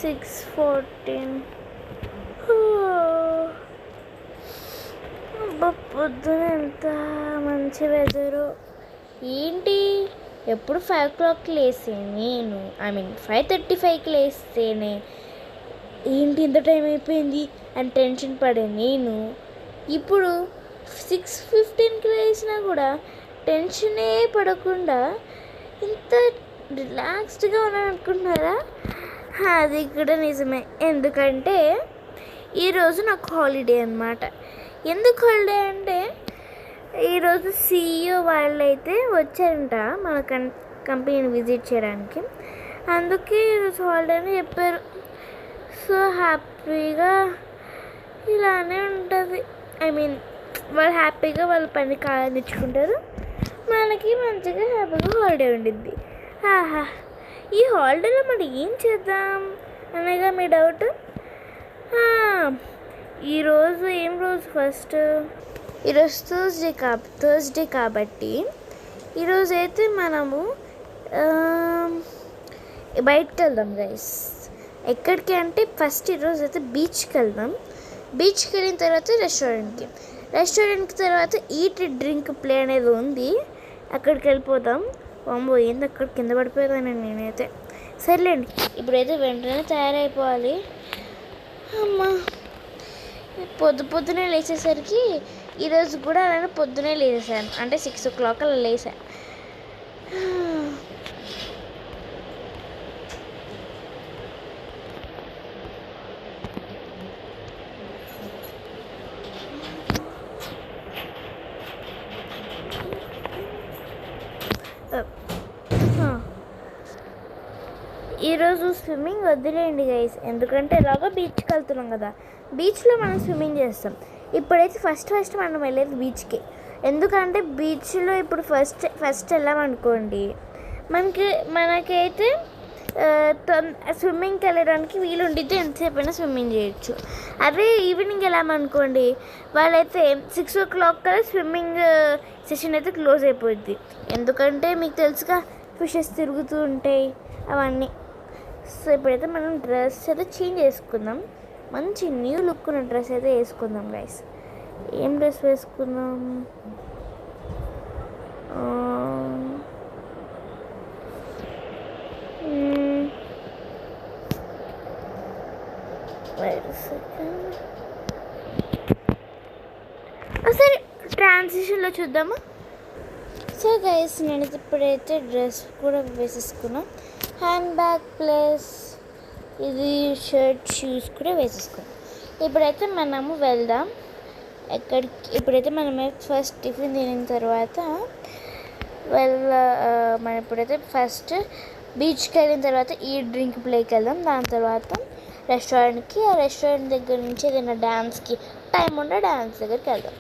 6:14. పొద్దున ఎంత మంచి వెదరు. ఏంటి ఎప్పుడు 5 o'clock లేసే నేను 5:35కి లేస్తేనే ఏంటి ఇంత టైం అయిపోయింది అని టెన్షన్ పడే నేను ఇప్పుడు 6:15కి లేచినా కూడా టెన్షనే పడకుండా ఇంత రిలాక్స్డ్గా ఉన్నాను అనుకుంటున్నారా? అది కూడా నిజమే. ఎందుకంటే ఈరోజు నాకు హాలిడే అన్నమాట. ఎందుకు హాలిడే అంటే ఈరోజు CEO వాళ్ళైతే వచ్చారంట మన కంపెనీని విజిట్ చేయడానికి. అందుకే ఈరోజు హాలిడే అని చెప్పారు. సో హ్యాపీగా ఇలానే ఉంటుంది. వాళ్ళు హ్యాపీగా వాళ్ళ పని కానిచ్చుకుంటారు, మనకి మంచిగా హ్యాపీగా హాలిడే ఉండిద్ది. ఆహా, ఈ హాలిడేలో మరి ఏం చేద్దాం అనగా మీ డౌట్. ఈరోజు ఏం రోజు? ఫస్ట్ ఈరోజు థర్స్డే కాబట్టి ఈరోజు అయితే మనము బయటకు వెళ్దాం గైస్. ఎక్కడికి అంటే ఫస్ట్ ఈరోజు అయితే బీచ్కి వెళ్దాం. బీచ్కి వెళ్ళిన తర్వాత రెస్టారెంట్కి తర్వాత ఈట్ డ్రింక్ ప్లే అనేది ఉంది, అక్కడికి వెళ్ళిపోదాం. అమ్మో ఏంది అక్కడ కింద పడిపోయాను నేనైతే. సర్లేండి, ఇప్పుడైతే వెంటనే తయారైపోవాలి. అమ్మా, పొద్దునే లేచేసరికి ఈరోజు కూడా అలానే పొద్దునే లేచేసాను, అంటే 6 o'clock అలా లేసాను. ఈరోజు స్విమ్మింగ్ వద్దులేండి గైస్, ఎందుకంటే ఎలాగో బీచ్కి వెళ్తున్నాం కదా, బీచ్లో మనం స్విమ్మింగ్ చేస్తాం. ఇప్పుడైతే ఫస్ట్ మనం వెళ్ళేది బీచ్కి. ఎందుకంటే బీచ్లో ఇప్పుడు ఫస్ట్ వెళ్ళామనుకోండి మనకైతే స్విమ్మింగ్కి వెళ్ళడానికి వీలు ఉండిద్ది, ఎంతసేపు అయినా స్విమ్మింగ్ చేయొచ్చు. అదే ఈవినింగ్ వెళ్ళామనుకోండి వాళ్ళైతే 6 o'clock కల్లా స్విమ్మింగ్ సెషన్ అయితే క్లోజ్ అయిపోద్ది. ఎందుకంటే మీకు తెలుసుగా ఫిషెస్ తిరుగుతూ ఉంటాయి అవన్నీ. సో ఇప్పుడైతే మనం డ్రెస్ అయితే చేంజ్ చేసుకుందాం, మంచి న్యూ లుక్ ఉన్న డ్రెస్ అయితే వేసుకుందాం గైస్. ఏం డ్రెస్ వేసుకుందాం? సరే ట్రాన్సిషన్లో చూద్దామా? సో గైస్ నేను ఇప్పుడైతే డ్రెస్ కూడా వేసేసుకున్నాం, హ్యాండ్ బ్యాగ్ ప్లస్ ఇది షర్ట్ షూస్ కూడా వేసేసుకున్నాం. ఇప్పుడైతే మనము వెళ్దాం ఎక్కడికి. ఇప్పుడైతే మనం ఫస్ట్ టిఫిన్ తినిన తర్వాత మనం ఇప్పుడైతే ఫస్ట్ బీచ్కి వెళ్ళిన తర్వాత ఈ డ్రింక్ ప్లేకి వెళ్దాం. దాని తర్వాత రెస్టారెంట్కి, ఆ రెస్టారెంట్ దగ్గర నుంచి ఏదైనా డ్యాన్స్కి టైం ఉంటే డ్యాన్స్ దగ్గరికి వెళ్దాం.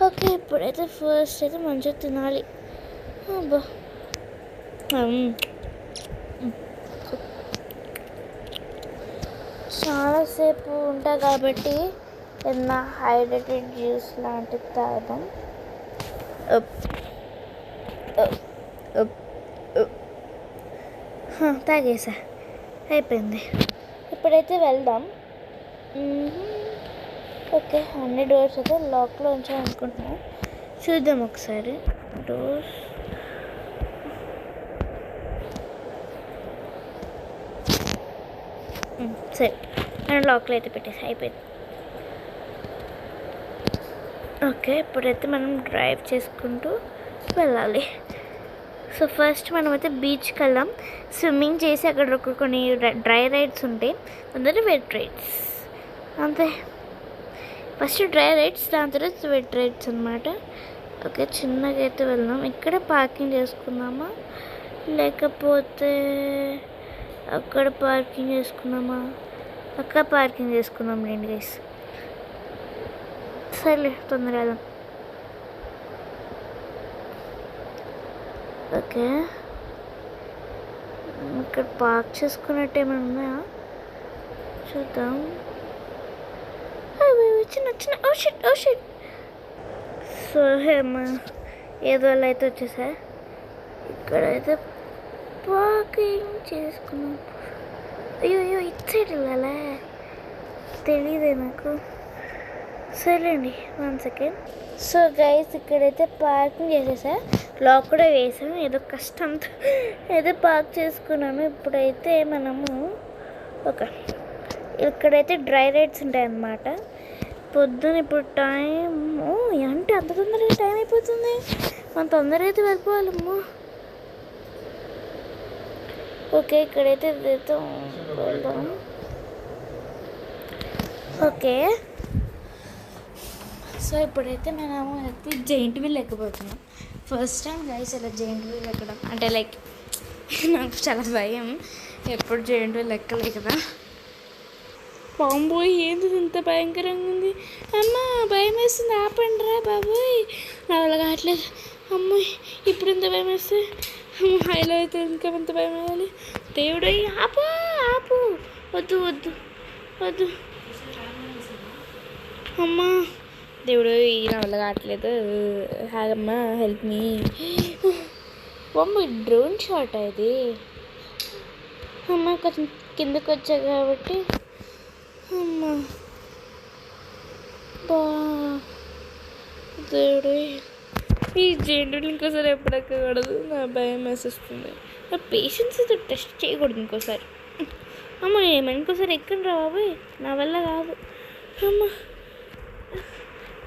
ఓకే, ఇప్పుడైతే ఫస్ట్ అయితే మంచిగా తినాలి. అబ్బా, చాలాసేపు ఉంటా కాబట్టి ఏదైనా హైడ్రేటెడ్ జ్యూస్ లాంటిది తాగుదాం. తాగేసా, అయిపోయింది. ఇప్పుడైతే వెళ్దాం. ఓకే, అన్ని డోర్స్ అయితే లాక్లో ఉంచాలనుకుంటున్నాను, చూద్దాం ఒకసారి. డోర్స్ సరే, నేను లాక్లో అయితే పెట్టేసి అయిపోయింది. ఓకే, ఇప్పుడైతే మనం డ్రైవ్ చేసుకుంటూ వెళ్ళాలి. సో ఫస్ట్ మనమైతే బీచ్కి వెళ్దాం, స్విమ్మింగ్ చేసి అక్కడ కొన్ని డ్రై రైడ్స్ ఉంటాయి, అందరూ వెట్ రైడ్స్ అంతే. ఫస్ట్ డ్రై రైడ్స్, దాని తర్వాత వెట్ రైడ్స్ అనమాట. ఓకే, చిన్నగా అయితే వెళ్దాం. ఇక్కడే పార్కింగ్ చేసుకుందామా లేకపోతే అక్కడ పార్కింగ్ చేసుకుందామా? అక్కడ పార్కింగ్ చేసుకుందాం రండి గైస్. సరేలే, తొందరగా వెళ్దాం. ఓకే, ఇక్కడ పార్క్ చేసుకున్నట్టు ఏమైనా ఉన్నాయా చూద్దాం. చిన్న ఓ షిట్. సో ఏదో అలా అయితే వచ్చేసా. ఇక్కడైతే పార్కింగ్ చేసుకున్నాం. అయ్యో అయ్యో ఇటు సైడ్ వెళ్ళాలా, తెలీదే నాకు. సరేండి 1 సెకండ్. సో గైస్ ఇక్కడైతే పార్కింగ్ చేసేసా, లాక్ కూడా వేసాను. ఏదో కష్టంతో ఏదో పార్క్ చేసుకున్నాను. ఇప్పుడైతే మనము ఇక్కడైతే డ్రై రైడ్స్ ఉంటాయి అన్నమాట. పొద్దున ఇప్పుడు టైము అంటే అంత తొందరగా టైం అయిపోతుంది, మనం తొందరగా అయితే వెళ్ళిపోవాలమ్మా. ఓకే ఇక్కడైతే వెళ్దాం. ఓకే సో ఇప్పుడైతే మనము అయితే జైంట్ వీల్ ఎక్కబోతున్నాం. ఫస్ట్ టైం గైస్ ఇలా జైంట్ వీల్ ఎక్కడం అంటే లైక్ నాకు చాలా భయం, ఎప్పుడు జైంట్ వీల్ ఎక్కలే కదా. బాంబోయ్ ఏంది ఇంత భయంకరంగా ఉంది, అమ్మ భయం వేస్తుంది, ఆపండి రా బాబోయ్, నా వల్ల కావట్లేదు. అమ్మాయి ఇప్పుడు ఇంత భయం వేస్తే హైలో అయితే ఇంకా ఎంత భయం వేయాలి. దేవుడు ఆపు ఆపు, వద్దు వద్దు వద్దు, అమ్మా దేవుడు నా వల్ల కావట్లేదు, హాగమ్మా హెల్ప్ మీ. అమ్మ డ్రోన్ షాట్ అది, అమ్మ కొంచెం కిందకు వచ్చా కాబట్టి. అమ్మ బా దేవుడు, ఈ జెండుని ఇంకోసారి ఎప్పుడు ఎక్కకూడదు, నా భయం వేసేస్తుంది. నా పేషెన్స్ అయితే టెస్ట్ చేయకూడదు ఇంకోసారి. అమ్మ ఏమైనా ఇంకోసారి ఎక్కండి రా బాబాయ్, నా వల్ల కాదు. అమ్మ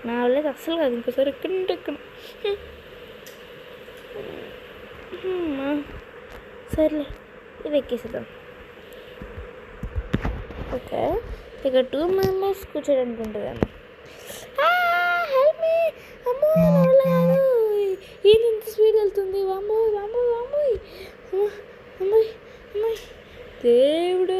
నా వల్ల అస్సలు కాదు, ఇంకోసారి ఎక్కడంటే ఎక్కడ. సర్లే ఇవి ఎక్కేసేద్దాం. ఓకే ఇక 2 మెంబర్స్ కూర్చోడానికి ఉంటుంది అమ్మ. హెల్ప్ మీ, అమ్మో నా వల్ల కాదు, ఏంటి ఇంత స్పీడ్ వెళ్తుంది, వాంబోయ్ వాంబోయ్ వాంబోయ్, అమ్మాయి అమ్మాయి దేవుడు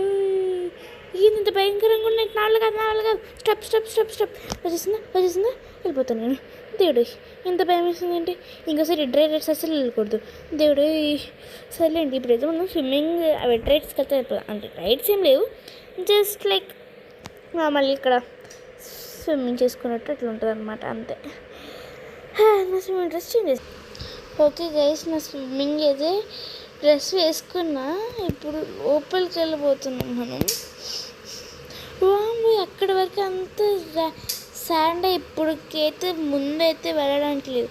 ఏంది ఇంత భయంకరంగా ఉన్నాయి, నా వల్ల కాదు నా వల్ల కాదు. స్టెప్ స్టెప్ స్టెప్ స్టెప్ వచ్చేసిందా వెళ్ళిపోతాను నేను. దేవుడు ఎంత భయం వేస్తుంది అంటే ఇంకోసారి డ్రై రైడ్స్ అసలు వెళ్ళకూడదు. దేవుడు సర్లేండి ఇప్పుడైతే మనం స్విమ్మింగ్ వెట్ రైడ్స్కి వెళ్తే అంటే రైడ్స్ ఏం లేవు, జస్ట్ లైక్ మళ్ళీ ఇక్కడ స్విమ్మింగ్ చేసుకున్నట్టు అట్లా ఉంటుంది అనమాట, అంతే. నా స్విమ్మింగ్ డ్రెస్ చేంజ్ చేసి ఓకే గైస్, నా స్విమ్మింగ్ అయితే డ్రెస్ వేసుకున్నా. ఇప్పుడు లోపలికి వెళ్ళిపోతున్నాం మనం. వాంబోయ్ అక్కడి వరకు అంత శాండ్, ఇప్పటికైతే ముందైతే వెళ్ళడానికి లేదు.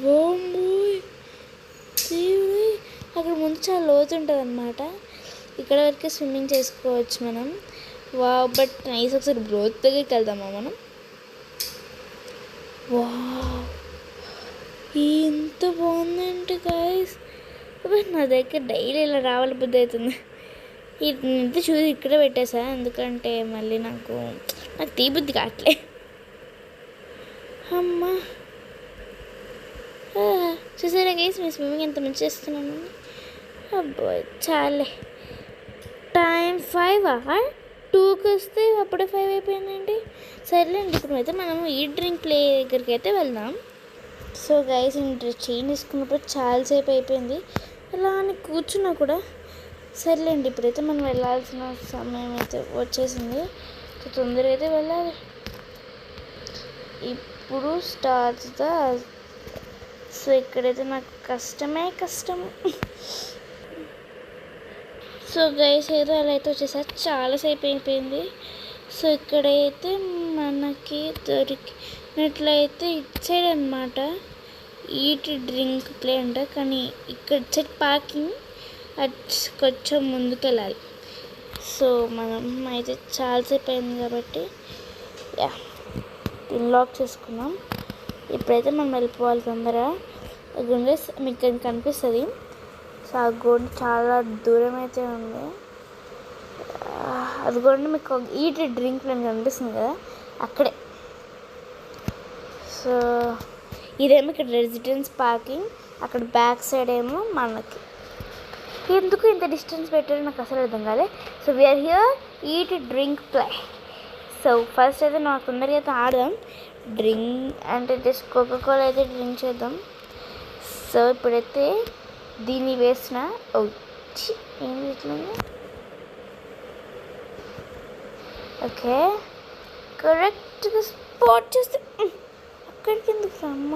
వాంబోయ్ దేవుడు అక్కడ ముందు చాలా లోతు ఉంటుంది అనమాట, ఇక్కడ వరకే స్విమ్మింగ్ చేసుకోవచ్చు మనం. వా బట్ నైస్, ఒకసారి బ్రోత్ దగ్గరికి వెళ్దామా మనం. వా ఎంత బాగుందంటే గాయస్, నా దగ్గర డైలీ ఇలా రావాలి బుద్ధి అవుతుంది. ఇంత చూసి ఇక్కడే పెట్టేసా, ఎందుకంటే మళ్ళీ నాకు తీ బుద్ధి కావట్లే. అమ్మా చూసారా గైస్, మీ స్విమ్మింగ్ ఎంత మంచి చేస్తున్నాను. అబ్బాయి చాలే, టైం 5 2కి వస్తే అప్పుడే 5 అయిపోయిందండి. సరేలేండి ఇప్పుడు అయితే మనము ఈ డ్రింక్ ప్లే దగ్గరికి అయితే వెళ్దాం. సో గైస్ చేంజ్ తీసుకున్నప్పుడు చాలాసేపు అయిపోయింది, అలా అని కూర్చున్నా కూడా. సర్లేండి ఇప్పుడైతే మనం వెళ్ళాల్సిన సమయం అయితే వచ్చేసింది, తొందరగా అయితే వెళ్ళాలి. ఇప్పుడు స్టార్ట్ ద. సో ఇక్కడైతే నాకు కష్టం. సో గైస్ ఏదో అలా అయితే వచ్చేసారి చాలాసేపు అయిపోయింది. సో ఇక్కడైతే మనకి దొరికినట్లయితే ఇటు సైడ్ అనమాట ఈట్ డ్రింక్ ప్లే అంట, కానీ ఇక్కడ సైడ్ పార్కింగ్ కొంచెం ముందుకు వెళ్ళాలి. సో మనం అయితే చాలాసేపు అయింది కాబట్టి లాక్ చేసుకున్నాం. ఇప్పుడైతే మనం వెళ్ళిపోవాలి తొందరగా. గుండె మీకు కనిపిస్తుంది, సో ఆ గోడ చాలా దూరం అయితే ఉంది. అదిగోండి మీకు ఈట్ డ్రింక్ అని కనిపిస్తుంది కదా, అక్కడే. సో ఇదేమో ఇక్కడ రెసిడెన్స్ పార్కింగ్, అక్కడ బ్యాక్ సైడ్ ఏమో మనకి. ఎందుకు ఇంత డిస్టెన్స్ పెట్టారో నాకు అసలు అర్థం కాలే. So we're here eat drink play. So first అయితే నాకు తొందరగా అయితే ఆడదాం. డ్రింక్ అంటే జస్ట్ కోకోకోలా అయితే డ్రింక్ చేద్దాం. సో ఇప్పుడైతే దీన్ని వేసిన ఏంది ఇట్లా ఓకే కరెక్ట్గా స్పాట్ చేస్తే అక్కడికి ఎందుకు రమ్మ.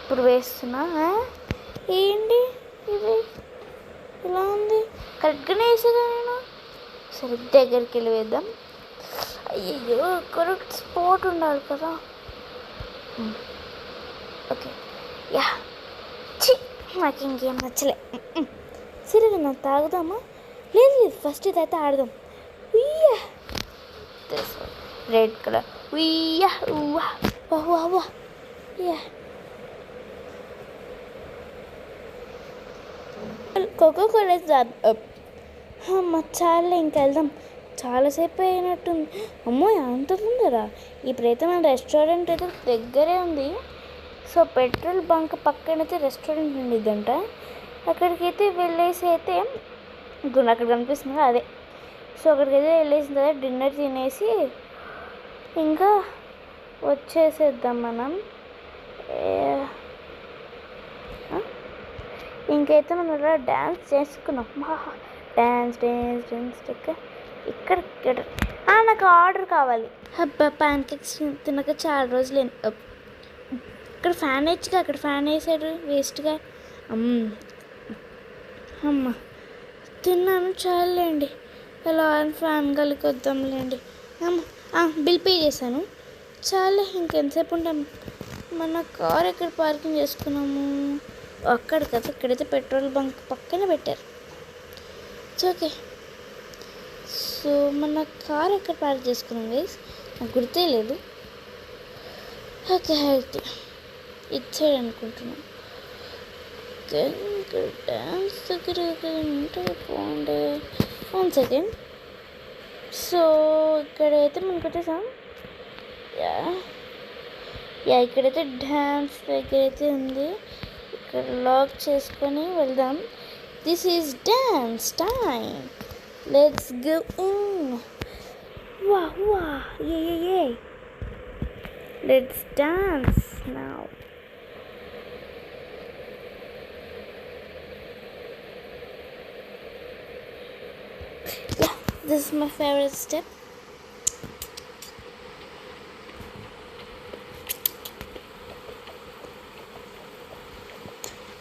ఇప్పుడు వేస్తున్నా ఏంటి ఇది ఇలా ఉంది, కరెక్ట్గానే వేసేదా నేను? సరే దగ్గరికి వెళ్ళి వేద్దాం. అయ్యో కరెక్ట్ స్పాట్ ఉండాలి కదా. Okay yeah. నాకు ఇంకేం నచ్చలే. సరే నేను తాగుదామా? లేదు లేదు, ఫస్ట్ ఇదైతే ఆడదాం. ఉయ్యా రెడ్ కలర్. ఉయ్యా ఉవ్వా వా వా యా. కోకో కోలా అమ్మ చాలే ఇంకెళ్దాం, చాలాసేపు అయినట్టుంది. అమ్మో అంత ముందరా? ఇప్పుడైతే మన రెస్టారెంట్ అయితే దగ్గరే ఉంది. సో పెట్రోల్ బంక్ పక్కనైతే రెస్టారెంట్ ఉండిద్దంట. అక్కడికైతే వెళ్ళేసి అయితే అక్కడ కనిపిస్తుంది అదే. సో అక్కడికైతే వెళ్ళేసిన తర్వాత డిన్నర్ తినేసి ఇంకా వచ్చేసేద్దాం మనం. ఇంకైతే మనం ఇలా డ్యాన్స్ చేసుకున్నాం. డ్యాన్స్ డ్యాన్స్ డ్యాన్స్ ఇక్కడ నాకు ఆర్డర్ కావాలి. అబ్బా ప్యాన్ కేక్స్ తినక చాలా రోజులు. ఇక్కడ ఫ్యాన్ వేయచ్చుగా, అక్కడ ఫ్యాన్ వేసాడు వేస్ట్గా. అమ్మ తిన్నాను చాలండి, అలా ఫ్యాన్ కలిగి వద్దాంలేండి. బిల్ పే చేశాను చాలే, ఇంకెంతసేపు ఉంటాం. మన కార్ ఎక్కడ పార్కింగ్ చేసుకున్నాము? అక్కడ కదా, ఇక్కడైతే పెట్రోల్ బంక్ పక్కనే పెట్టారు. It's okay. సో మన కార్ ఎక్కడ పార్క్ చేసుకున్నాం గైస్? నాకు గుర్తే లేదు. ఓకే అయితే ఇటు సైడ్ అనుకుంటున్నాను. డ్యాన్స్ దగ్గర ఉంటుంది పోండి. 1 సెకండ్. సో ఇక్కడైతే మనకు వచ్చేసాం. ఇక్కడైతే డ్యాన్స్ దగ్గర అయితే ఉంది. ఇక్కడ లాక్ చేసుకొని వెళ్దాం. This is dance time. Let's go in. వా ఏ let's dance now. This is my favorite step.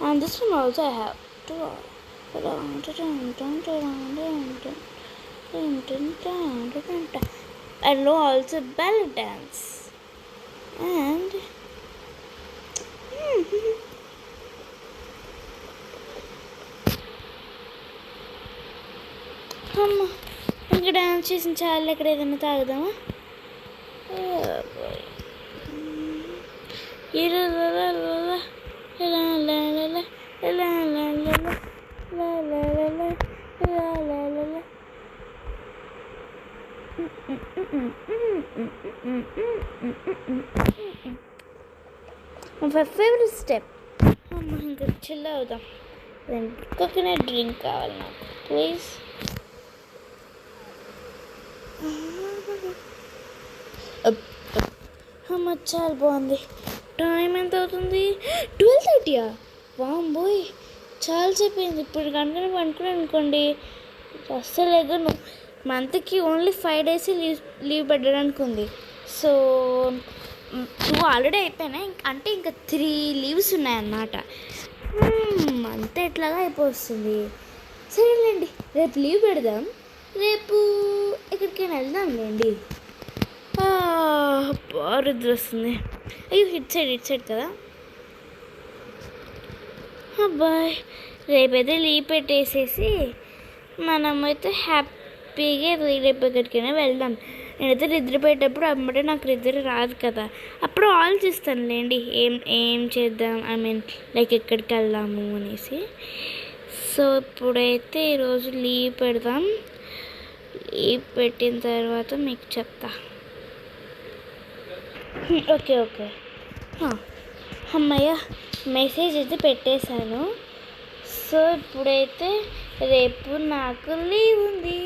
And this one also I have to I know also ballet dance and ఇంకా డాన్స్ చేసిన చాలా. ఇక్కడ ఏదైనా తాగుదామా? my favorite step. ఇంకా chill అవుదాం. Coconut drink కావాలి నాకు ప్లీజ్. అమ్మ చాలా బాగుంది. టైం ఎంత అవుతుంది? 12:30. బాంబోయ్ చాలా చెప్పింది. ఇప్పుడు కనుక అనుకున్నాను అనుకోండి అస్సలు ఎగను. మంత్కి ఓన్లీ 5 days లీవ్ పెట్టడానికి ఉంది. సో 2 ఆల్రెడీ అయిపోయినాయి, అంటే ఇంకా 3 లీవ్స్ ఉన్నాయన్నమాట. అంతే ఎట్లాగా అయిపోతుంది. సరేలేండి రేపు లీవ్ పెడదాం, రేపు ఎక్కడికైనా వెళ్దాంలేండి. బారుద్ర వస్తుంది. అయ్యో ఇట్ సైడ్ కదా. అబ్బాయి రేపైతే లీవ్ పెట్టేసేసి మనమైతే హ్యాపీగా రేపు ఎక్కడికైనా వెళ్దాం. నేనైతే నిద్ర పెట్టేటప్పుడు అమ్మటే నాకు నిద్ర రాదు కదా, అప్పుడు ఆలోచిస్తానులేండి ఏం చేద్దాం, లైక్ ఎక్కడికి వెళ్దాము అనేసి. సో ఇప్పుడైతే ఈరోజు లీవ్ పెడదాం. లీవ్ పెట్టిన తర్వాత మీకు చెప్తా. ఓకే అమ్మయ్య మెసేజ్ అయితే పెట్టేశాను. సో ఇప్పుడైతే రేపు నాకు లీవ్ ఉంది.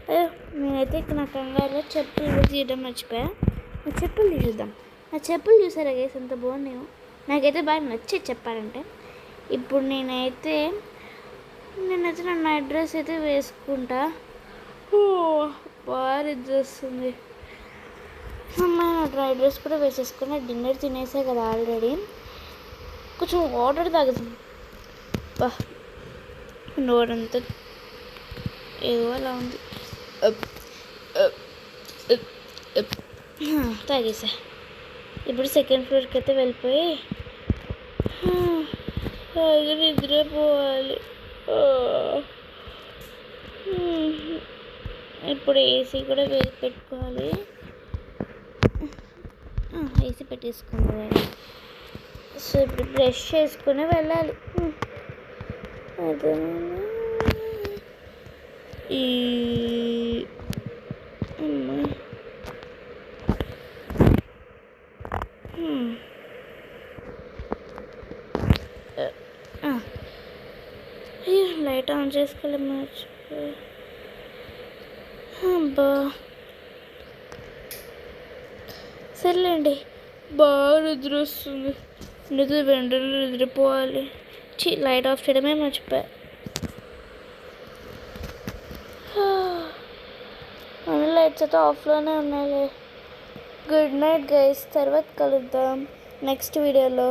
అయ్యో నేనైతే నా కంగారులో చెప్పులు తీయడం మర్చిపోయా. నా చెప్పులు తీసేద్దాం. నా చెప్పులు చూసారా గైస్ ఎంత బాగున్నాయో? నాకైతే బాగా నచ్చేది చెప్పాలంటే. ఇప్పుడు నేనైతే నా నైట్ డ్రెస్ అయితే వేసుకుంటా. బాగా నిద్ర వస్తుంది. అమ్మ డ్రై డ్రెస్ కూడా వేసేసుకుని డిన్నర్ తినేసే కదా ఆల్రెడీ. కొంచెం వాటర్ తాగుతుంది. బా నోరంతా ఏదో అలా ఉంది. తాగేసా. ఇప్పుడు సెకండ్ ఫ్లోర్కి అయితే వెళ్ళిపోయి నిద్రపోవాలి. ఇప్పుడు ఏసీ కూడా పెట్టుకోవాలి. ఏసీ పెట్టేసుకోవాలి. సో ఇప్పుడు బ్రష్ చేసుకుని వెళ్ళాలి. అదే ఈ లైట్ ఆన్ చేసుకోవాలి మర్చిపోయి. అబ్బా సర్లేండి, బాగా నిద్ర వస్తుంది. వెంటనే నిద్రపోవాలి. లైట్ ఆఫ్ చేయడమే మర్చిపోయా. అన్ని లైట్స్ అయితే ఆఫ్లోనే ఉన్నాయి. గుడ్ నైట్ గైస్, తర్వాత కలుద్దాం నెక్స్ట్ వీడియోలో.